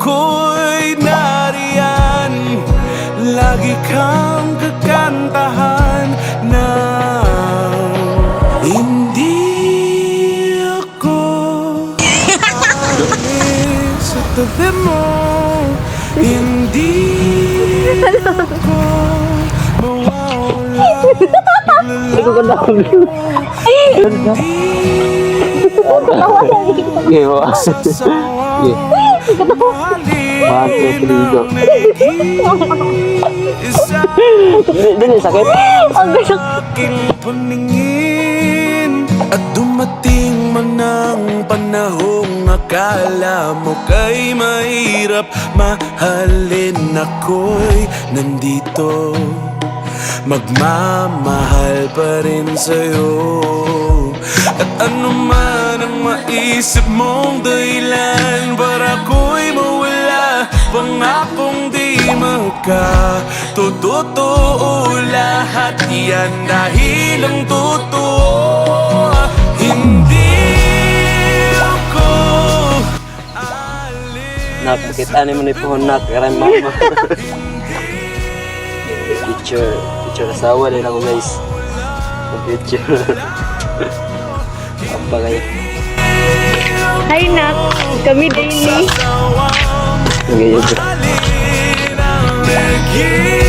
ako'y nariyan, lagi kang kakantahan na hindi ako alis sa tabi mo, hindi ako mawawala. Dali, sakit. Aking paningin at dumating man ang panahong akala mo kay mahirap mahalin, ako'y nandito, magmamahal pa rin sa'yo. At ano man ang maisip mong dahilan para ako'y mawala, pangakong di makatotoo lahat yan dahil ang totoo, hindi ako alis. Nakakita ni mo ni pohon na karan mama. Picture asawa din ako guys. Picture. Apa kayo? Hi nak, kami daily. Okay, Alin ang naging